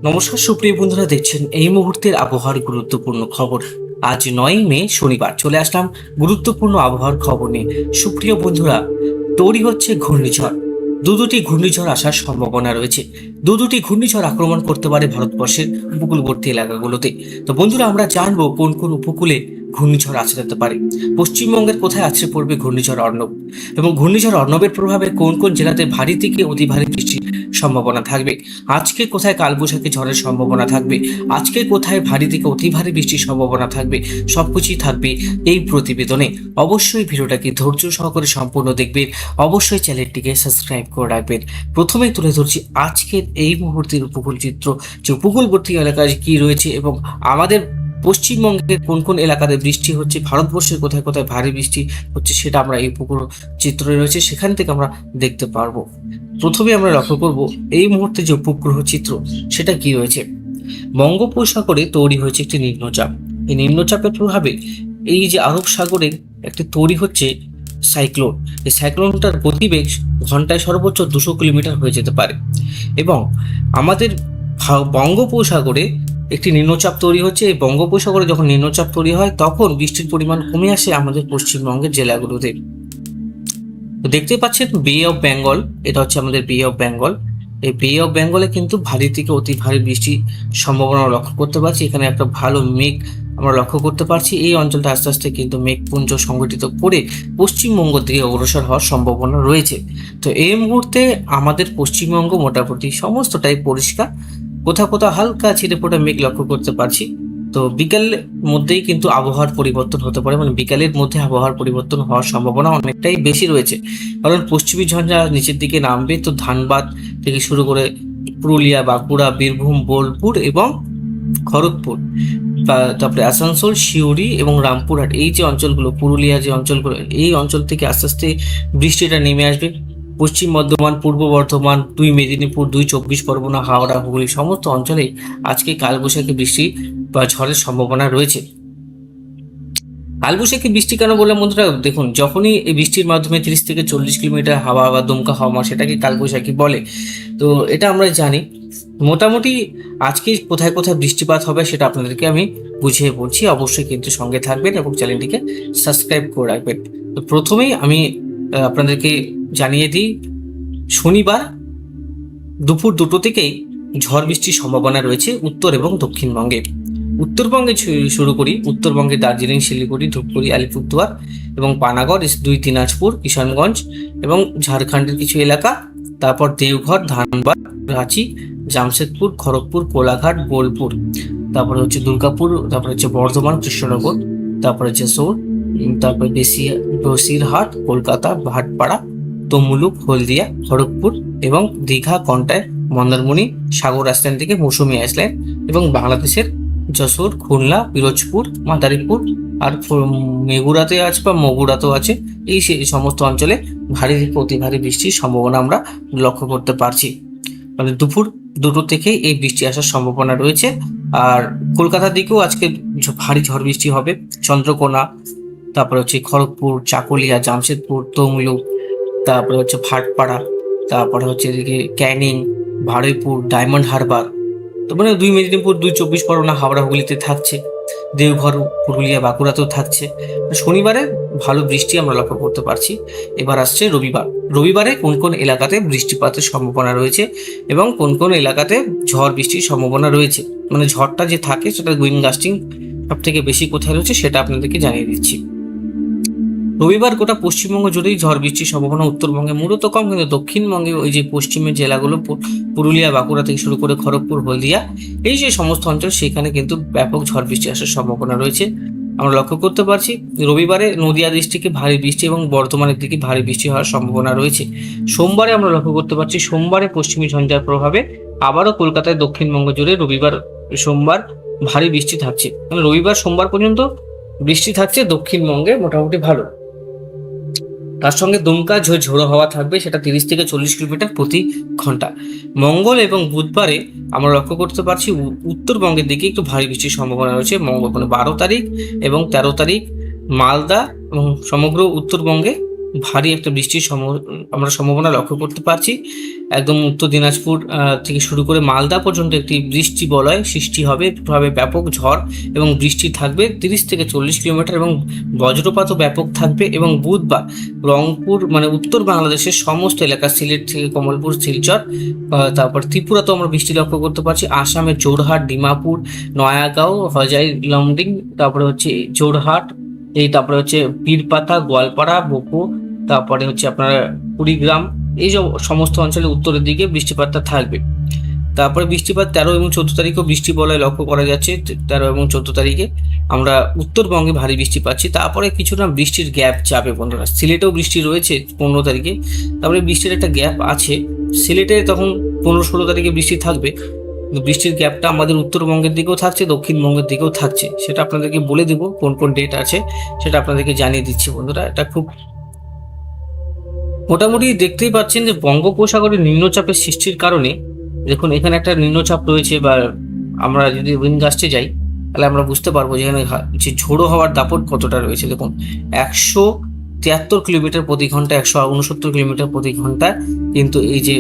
নমস্কার সুপ্রিয় বন্ধুরা, দেখছেন এই মুহূর্তের আবহাওয়ার গুরুত্বপূর্ণ খবর। আজ 9 মে শনিবার চলে আসলাম গুরুত্বপূর্ণ আবহাওয়ার খবর নিয়ে। সুপ্রিয় বন্ধুরা, তৈরি হচ্ছে ঘূর্ণিঝড়। দুটি ঘূর্ণিঝড় আসার সম্ভাবনা রয়েছে। দুটি ঘূর্ণিঝড় আক্রমণ করতে পারে ভারতবর্ষের উপকূলবর্তী এলাকাগুলোতে। তো বন্ধুরা, আমরা জানবো কোন কোন উপকূলে ঘূর্ণিঝড় আছড়াতে পারে। পশ্চিমবঙ্গের কোথায় আছড়ে পড়বে ঘূর্ণিঝড় অর্ণব, এবং ঘূর্ণিঝড় অর্ণবের প্রভাবে কোন কোন জেলাতে ভারী থেকে অতি ভারী বৃষ্টির সম্ভাবনা থাকবে। আজকে কোথায় কালবৈশাখী ঝড়ের সম্ভাবনা থাকবে, আজকে কোথায় ভারী থেকে অতি ভারী বৃষ্টির সম্ভাবনা থাকবে, সবকিছুই থাকবে এই প্রতিবেদনে। অবশ্যই ভিডিওটাকে ধৈর্য সহকারে সম্পূর্ণ দেখবেন, অবশ্যই চ্যানেলটিকে সাবস্ক্রাইব করে রাখবেন। প্রথমেই তুলে ধরছি আজকের এই মুহূর্তের উপকূল চিত্র, যে উপকূলবর্তী এলাকায় কি রয়েছে এবং আমাদের পশ্চিমবঙ্গের কোন কোন এলাকাতে বৃষ্টি হচ্ছে, ভারতবর্ষের কোথায় কোথায় ভারী বৃষ্টি হচ্ছে, সেটা আমরা এই উপকূল চিত্রে রয়েছে সেখান থেকে আমরা দেখতে পারবো। প্রথমে আমরা লক্ষ্য করব এই মুহূর্তে যে উপগ্রহ চিত্র সেটা কি রয়েছে। বঙ্গোপসাগরে তৈরি হয়েছে একটি নিম্নচাপ। এই নিম্নচাপের প্রভাবে এই যে আরব সাগরে একটি তৈরি হচ্ছে সাইক্লোন। এই সাইক্লোনটার গতিবেগ ঘন্টায় সর্বোচ্চ 200 কিলোমিটার হয়ে যেতে পারে, এবং আমাদের বঙ্গোপসাগরে একটি নিম্নচাপ তৈরি হচ্ছে। এই বঙ্গোপসাগরে যখন নিম্নচাপ তৈরি হয় তখন বৃষ্টির পরিমাণ কমে আসে আমাদের পশ্চিমবঙ্গের জেলাগুলোতে। তো দেখতে পাচ্ছেন বে অফ বেঙ্গল, এটা হচ্ছে আমাদের বে অফ বেঙ্গল। এই বে অফ বেঙ্গলে কিন্তু ভারী থেকে অতি ভারী বৃষ্টির সম্ভাবনা লক্ষ্য করতে পারছি। এখানে একটা ভালো মেঘ আমরা লক্ষ্য করতে পারছি। এই অঞ্চলটা আস্তে আস্তে কিন্তু মেঘপুঞ্জ সংগঠিত করে পশ্চিমবঙ্গ দিকে অগ্রসর হওয়ার সম্ভাবনা রয়েছে। তো এই মুহূর্তে আমাদের পশ্চিমবঙ্গ মোটামুটি সমস্তটাই পরিষ্কার, কোথাও কোথাও হালকা ছিটেফোঁটা মেঘ লক্ষ্য করতে পারছি। তো বিকালের মধ্যেই কিন্তু আবহাওয়ার পরিবর্তন হতে পারে, মানে বিকালের মধ্যে আবহাওয়ার পরিবর্তন হওয়ার সম্ভাবনা অনেকটাই বেশি রয়েছে। কারণ পশ্চিমী ঝঞ্ঝা নিচের দিকে নামবে, তো ধানবাদ থেকে শুরু করে পুরুলিয়া, বাঁকুড়া, বীরভূম, বোলপুর এবং খড়গপুর, তারপরে আসানসোল, সিউড়ি এবং রামপুরহাট, এই যে অঞ্চলগুলো, পুরুলিয়া যে অঞ্চলগুলো, এই অঞ্চল থেকে আস্তে আস্তে বৃষ্টিটা নেমে আসবে। পশ্চিম বর্ধমান, পূর্ব বর্ধমান, 2 মেদিনীপুর, 2 চব্বিশ পরগনা, হাওড়া, হুগলি সমস্ত অঞ্চলে আজকে কালবৈশাখী বৃষ্টি বা ঝড়ের সম্ভাবনা রয়েছে। কালবৈশাখী বৃষ্টি কেন বললাম বন্ধুরা, দেখুন, যখনই এই বৃষ্টির মাধ্যমে 30 থেকে 40 কিলোমিটার হাওয়া বা দমকা হাওয়া, সেটাকে কালবৈশাখী বলে। তো এটা আমরা জানি। মোটামুটি আজকে কোথায় কোথায় বৃষ্টিপাত হবে সেটা আপনাদেরকে আমি বুঝিয়ে বলছি। অবশ্যই কিন্তু সঙ্গে থাকবেন এবং চ্যানেলটিকে সাবস্ক্রাইব করে রাখবেন। তো প্রথমেই আমি আপনাদেরকে জানিয়ে দিই, শনিবার দুপুর 2টো থেকেই ঝড় বৃষ্টির সম্ভাবনা রয়েছে উত্তর এবং দক্ষিণবঙ্গে। উত্তরবঙ্গে শুরু করি। উত্তরবঙ্গে দার্জিলিং, শিলিগুড়ি, ধূপগুড়ি, আলিপুরদুয়ার এবং পানাগড়, 2 দিনাজপুর, কিষানগঞ্জ এবং ঝাড়খণ্ডের কিছু এলাকা, তারপর দেওঘর, ধানবাদ, রাঁচি, জামশেদপুর, খড়গপুর, কোলাঘাট, বোলপুর, তারপরে হচ্ছে দুর্গাপুর, তারপরে হচ্ছে বর্ধমান, কৃষ্ণনগর, তারপরে হচ্ছে সোর, তারপরে বসিরহাট, কলকাতা, ভাটপাড়া, তমলুক, হলদিয়া, খড়গপুর এবং দীঘা, কন্টাই, মন্দারমণি, সাগর আইল্যান্ড থেকে মৌসুমী আইল্যান্ড এবং বাংলাদেশের যশোর, খুলনা, পিরোজপুর, মাদারীপুর আর মেগুরাতে আছে বা মগুরাতেও আছে। এই সমস্ত অঞ্চলে ভারী থেকে অতি ভারী বৃষ্টির সম্ভাবনা আমরা লক্ষ্য করতে পারছি। মানে দুপুর 2টো থেকে এই বৃষ্টি আসার সম্ভাবনা রয়েছে। আর কলকাতার দিকেও আজকে ভারী ঝড় বৃষ্টি হবে। চন্দ্রকোনা, তারপরে হচ্ছে খড়গপুর, চাকুলিয়া, জামশেদপুর, তমলুক, তারপরে হচ্ছে ভাটপাড়া, তারপরে হচ্ছে এদিকে ক্যানিং, বারুইপুর, ডায়মন্ড হারবার, তো মানে 2 মেদিনীপুর, 2 চব্বিশ পরগনা, হাওড়া, হুগলিতে থাকছে। দেওঘর, পুরুলিয়া, বাঁকুড়াতেও থাকছে। শনিবারে ভালো বৃষ্টি আমরা লক্ষ্য করতে পারছি। এবার আসছে রবিবার। রবিবারে কোন কোন এলাকাতে বৃষ্টিপাতের সম্ভাবনা রয়েছে এবং কোন কোন এলাকাতে ঝড় বৃষ্টির সম্ভাবনা রয়েছে, মানে ঝড়টা যে থাকে সেটা উইন্ড গাস্টিং সব থেকে বেশি কোথায় রয়েছে সেটা আপনাদেরকে জানিয়ে দিচ্ছি। রবিবার গোটা পশ্চিমবঙ্গ জুড়েই ঝড় বৃষ্টির সম্ভাবনা। উত্তরবঙ্গে মূলত কম, কিন্তু দক্ষিণবঙ্গে ওই যে পশ্চিমের জেলাগুলো, পুরুলিয়া, বাঁকুড়া থেকে শুরু করে খড়গপুর, হলদিয়া, এই যে সমস্ত অঞ্চল, সেখানে কিন্তু ব্যাপক ঝড় বৃষ্টি আসার সম্ভাবনা রয়েছে আমরা লক্ষ্য করতে পারছি। রবিবারে নদিয়া ডিস্ট্রিক্টে ভারী বৃষ্টি এবং বর্ধমানের দিকে ভারী বৃষ্টি হওয়ার সম্ভাবনা রয়েছে। সোমবারে আমরা লক্ষ্য করতে পারছি, সোমবারে পশ্চিমী ঝঞ্ঝার প্রভাবে আবারও কলকাতায়, দক্ষিণবঙ্গ জুড়ে রবিবার, সোমবার ভারী বৃষ্টি থাকছে। মানে রবিবার, সোমবার পর্যন্ত বৃষ্টি থাকছে দক্ষিণবঙ্গে মোটামুটি ভালো। তার সঙ্গে দমকা ঝোড়ো হাওয়া থাকবে, সেটা 30 থেকে 40 কিলোমিটার প্রতি ঘন্টা। মঙ্গল এবং বুধবারে আমরা লক্ষ্য করতে পারছি উত্তরবঙ্গের দিকে একটু ভারী বৃষ্টির সম্ভাবনা রয়েছে। মঙ্গল মানে 12 তারিখ এবং 13 তারিখ মালদা এবং সমগ্র উত্তরবঙ্গে ভারী একটা বৃষ্টির আমরা সম্ভাবনা লক্ষ্য করতে পারছি। একদম উত্তর দিনাজপুর থেকে শুরু করে মালদা পর্যন্ত একটি বৃষ্টি বলয় সৃষ্টি হবে, ব্যাপক ঝড় এবং বৃষ্টি থাকবে 30 থেকে 40 কিলোমিটার, এবং বজ্রপাতও ব্যাপক থাকবে। এবং বুধবার রংপুর মানে উত্তর বাংলাদেশের সমস্ত এলাকা, সিলেট থেকে কমলপুর, শিলচর, তারপর ত্রিপুরাতেও আমরা বৃষ্টি লক্ষ্য করতে পারছি। আসামের জোরহাট, ডিমাপুর, নয়াগাঁও, হজাই লমডিং, তারপরে হচ্ছে জোরহাট, তারপরে হচ্ছে বীরপাতা, গোয়ালপাড়া, বোকো, তারপরে হচ্ছে আপনার কুড়িগ্রাম, এই সমস্ত অঞ্চলে উত্তরের দিকে বৃষ্টিপাতটা থাকবে। তারপরে বৃষ্টিপাত 13 এবং 14 তারিখেও বৃষ্টি বলয় লক্ষ্য করা যাচ্ছে। 13 এবং 14 তারিখে আমরা উত্তরবঙ্গে ভারী বৃষ্টি পাচ্ছি। তারপরে কিছুটা বৃষ্টির গ্যাপ যাবে বন্ধুরা। সিলেটেও বৃষ্টি রয়েছে 15 তারিখে, তারপরে বৃষ্টির একটা গ্যাপ আছে। সিলেটে তখন 15-16 তারিখে বৃষ্টি থাকবে, বৃষ্টির গ্যাপটা আমাদের উত্তরবঙ্গের দিকেও থাকছে, দক্ষিণবঙ্গের দিকেও থাকছে। সেটা আপনাদেরকে বলে দেবো কোন কোন ডেট আছে, সেটা আপনাদেরকে জানিয়ে দিচ্ছি বন্ধুরা। এটা খুব মোটামুটি দেখতেই পাচ্ছেন যে বঙ্গোপসাগরে নিম্নচাপের সৃষ্টির কারণে দেখুন এখানে একটা নিম্নচাপ রয়েছে, বা আমরা যদি উইন্ডগাস্টে যাই তাহলে আমরা বুঝতে পারবো যে এখানে যে ঝোড়ো হওয়ার দাপট কতটা রয়েছে। দেখুন 173 কিলোমিটার প্রতি ঘন্টা, 169 কিলোমিটার প্রতি ঘন্টা কিন্তু এই যে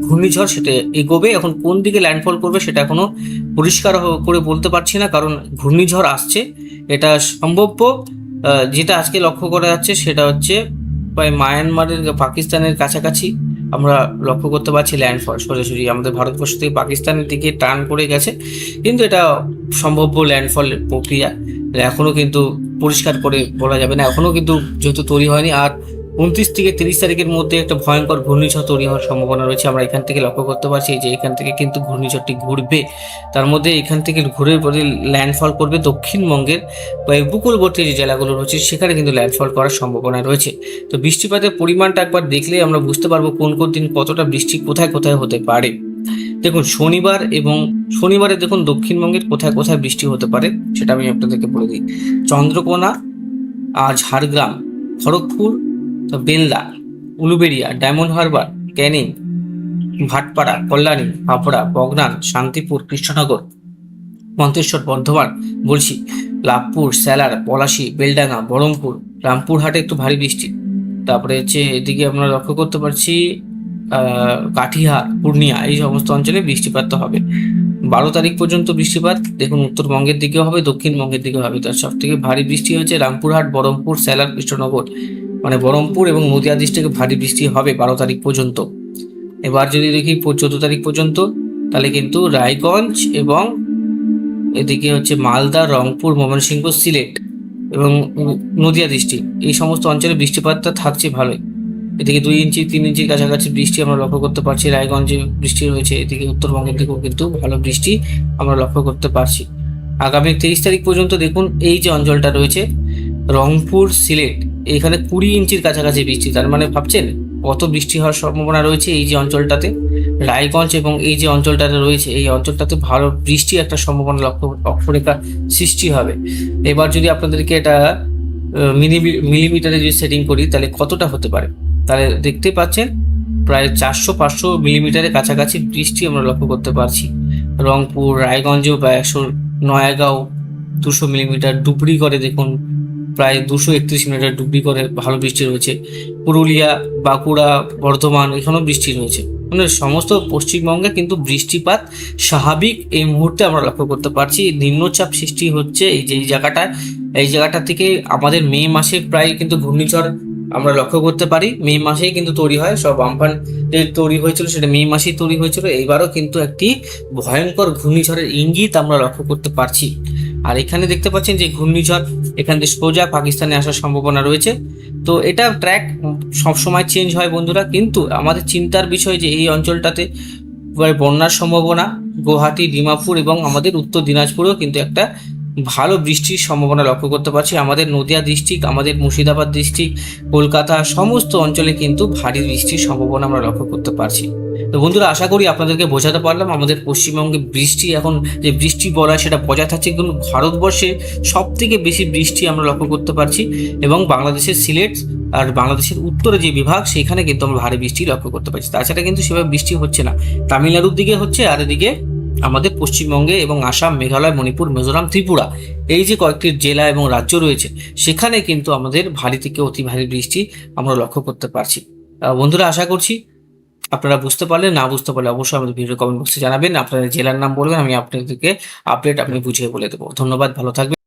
ঘূর্ণিঝড় সেটা এগোবে। এখন কোন দিকে ল্যান্ডফল করবে সেটা এখনো পরিষ্কার করে বলতে পারছি না, কারণ ঘূর্ণিঝড় আসছে। এটা সম্ভাব্য যেটা আজকে লক্ষ্য করা যাচ্ছে সেটা হচ্ছে প্রায় মায়ানমারের, পাকিস্তানের কাছাকাছি আমরা লক্ষ্য করতে পারছি ল্যান্ডফল। সরাসরি আমাদের ভারতবর্ষ থেকে পাকিস্তানের দিকে টার্ন করে গেছে, কিন্তু এটা সম্ভাব্য ল্যান্ডফল প্রক্রিয়া, এখনো কিন্তু পরিষ্কার করে বলা যাবে না। এখনো কিন্তু যেহেতু তৈরি হয়নি, আর 29 থেকে 30 তারিখের মধ্যে একটা ভয়ঙ্কর ঘূর্ণিঝড় তৈরি হওয়ার সম্ভাবনা রয়েছে। আমরা এখান থেকে লক্ষ্য করতে পারছি যে এখান থেকে কিন্তু ঘূর্ণিঝড়টি ঘুরবে, তার মধ্যে এখান থেকে ঘুরে পরে ল্যান্ডফল করবে দক্ষিণবঙ্গের উপকূলবর্তী যে জেলাগুলো রয়েছে সেখানে কিন্তু ল্যান্ডফল করার সম্ভাবনা রয়েছে। তো বৃষ্টিপাতের পরিমাণটা একবার দেখলে আমরা বুঝতে পারবো কোন কোন দিন কতটা বৃষ্টি কোথায় কোথায় হতে পারে। দেখুন শনিবারে দেখুন দক্ষিণবঙ্গের কোথায় কোথায় বৃষ্টি হতে পারে সেটা আমি আপনাদেরকে বলে দিই। চন্দ্রকোনা, ঝাড়গ্রাম, খড়গপুর, বেলদা, উলুবেড়িয়া, ডায়মন্ড হারবার, ক্যানিং, ভাটপাড়া, কল্যাণী, হাবড়া, বগনান, শান্তিপুর, কৃষ্ণনগর, মন্তেশ্বর, বর্ধমান, বলশি, লাভপুর, স্যালার, পলাশী, বেলডাঙ্গা, বহরমপুর, রামপুরহাটে একটু ভারী বৃষ্টি। তারপরে হচ্ছে এদিকে আমরা লক্ষ্য করতে পারছি কাঠিহার, পূর্ণিয়া, এই সমস্ত অঞ্চলে বৃষ্টিপাত হবে। 12 তারিখ পর্যন্ত বৃষ্টিপাত দেখুন উত্তরবঙ্গের দিকেও হবে, দক্ষিণবঙ্গের দিকেও হবে। তার সব থেকে ভারী বৃষ্টি হচ্ছে রামপুরহাট, বহরমপুর, স্যালার, কৃষ্ণনগর, মানে বহরমপুর এবং নদিয়া ডিস্ট্রিক্টে ভারী বৃষ্টি হবে 12 তারিখ পর্যন্ত। এবার যদি দেখি 14 তারিখ পর্যন্ত, তাহলে কিন্তু রায়গঞ্জ এবং এদিকে হচ্ছে মালদা, রংপুর, ময়মনসিংহ, সিলেট এবং নদিয়া ডিস্ট্রিক্ট, এই সমস্ত অঞ্চলে বৃষ্টিপাতটা থাকছে ভালোই। এদিকে 2 ইঞ্চি 3 ইঞ্চির কাছাকাছি বৃষ্টি আমরা লক্ষ্য করতে পারছি। রায়গঞ্জে বৃষ্টি রয়েছে, এদিকে উত্তরবঙ্গের দিকেও কিন্তু ভালো বৃষ্টি আমরা লক্ষ্য করতে পারছি। আগামী 23 তারিখ পর্যন্ত দেখুন এই যে অঞ্চলটা রয়েছে রংপুর, সিলেট, এখানে 20 ইঞ্চির কাছাকাছি বৃষ্টি। তার মানে ভাবছেন কত বৃষ্টি হওয়ার সম্ভাবনা রয়েছে এই যে অঞ্চলটাতে। রায়গঞ্জ এবং এই যে অঞ্চলটাতে রয়েছে এই অঞ্চলটাতে ভালো বৃষ্টি একটা সম্ভাবনা অক্ষরেখা সৃষ্টি হবে। এবার যদি আপনাদেরকে এটা মিলিমিটারে যদি সেটিং করি তাহলে কতটা হতে পারে, তাহলে দেখতে পাচ্ছেন প্রায় 400-500 মিলিমিটারের কাছাকাছি বৃষ্টি আমরা লক্ষ্য করতে পারছি। রংপুর, রায়গঞ্জেও প্রায় 100, নয়াগাঁও 200 মিলিমিটার, ডুবরিগড়ে দেখুন প্রায় 231 মিলিমিটার ডুবরিগড়ে ভালো বৃষ্টি রয়েছে। পুরুলিয়া, বাঁকুড়া, বর্ধমান, এখানেও বৃষ্টি রয়েছে। মানে সমস্ত পশ্চিমবঙ্গে কিন্তু বৃষ্টিপাত স্বাভাবিক এই মুহূর্তে আমরা লক্ষ্য করতে পারছি। নিম্নচাপ সৃষ্টি হচ্ছে এই যে এই জায়গাটা থেকে আমাদের মে মাসে প্রায় কিন্তু ঘূর্ণিঝড় আমরা লক্ষ্য করতে পারি। মে মাসেই কিন্তু তৈরি হয়, সব আমফান তৈরি হয়েছিল সেটা মে মাসেই তৈরি হয়েছিল। এইবারও কিন্তু একটি ভয়ঙ্কর ঘূর্ণিঝড়ের ইঙ্গিত আমরা লক্ষ্য করতে পারছি। আর এখানে দেখতে পাচ্ছেন যে ঘূর্ণিঝড় এখান থেকে সোজা পাকিস্তানে আসার সম্ভাবনা রয়েছে। তো এটা ট্র্যাক সবসময় চেঞ্জ হয় বন্ধুরা, কিন্তু আমাদের চিন্তার বিষয় যে এই অঞ্চলটাতে বন্যার সম্ভাবনা, গুয়াহাটি, ডিমাপুর এবং আমাদের উত্তর দিনাজপুরেও কিন্তু একটা ভালো বৃষ্টির সম্ভাবনা লক্ষ্য করতে পারছি। আমাদের নদিয়া ডিস্ট্রিক্ট, আমাদের মুর্শিদাবাদ ডিস্ট্রিক্ট, কলকাতা, সমস্ত অঞ্চলে কিন্তু ভারী বৃষ্টির সম্ভাবনা আমরা লক্ষ্য করতে পারছি। তো বন্ধুরা আশা করি আপনাদেরকে বোঝাতে পারলাম আমাদের পশ্চিমবঙ্গে বৃষ্টি এখন যে বৃষ্টি বলা সেটা বজায় থাকছে, কিন্তু ভারতবর্ষে সব থেকে বেশি বৃষ্টি আমরা লক্ষ্য করতে পারছি। এবং বাংলাদেশের সিলেট আর বাংলাদেশের উত্তরে যে বিভাগ সেখানে কিন্তু আমরা ভারী বৃষ্টি লক্ষ্য করতে পারছি। তাছাড়া কিন্তু সেভাবে বৃষ্টি হচ্ছে না, তামিলনাড়ুর দিকে হচ্ছে, আর এদিকে আমাদের পশ্চিমবঙ্গে এবং আসাম, মেঘালয়, মণিপুর, মিজোরাম, ত্রিপুরা এই যে কয়েকটি জেলা এবং রাজ্য রয়েছে, সেখানে কিন্তু আমাদের ভারী থেকে অতি ভারী বৃষ্টি আমরা লক্ষ্য করতে পারছি। বন্ধুরা, আশা করছি আপনারা বুঝতে পারলেন। না বুঝতে পারলে অবশ্যই আমাদের ভিডিও কমেন্ট বক্সে জানাবেন, আপনাদের জেলার নাম বলবেন, আমি আপনাদেরকে আপডেট বুঝিয়ে বলে দেবো। ধন্যবাদ, ভালো থাকবেন।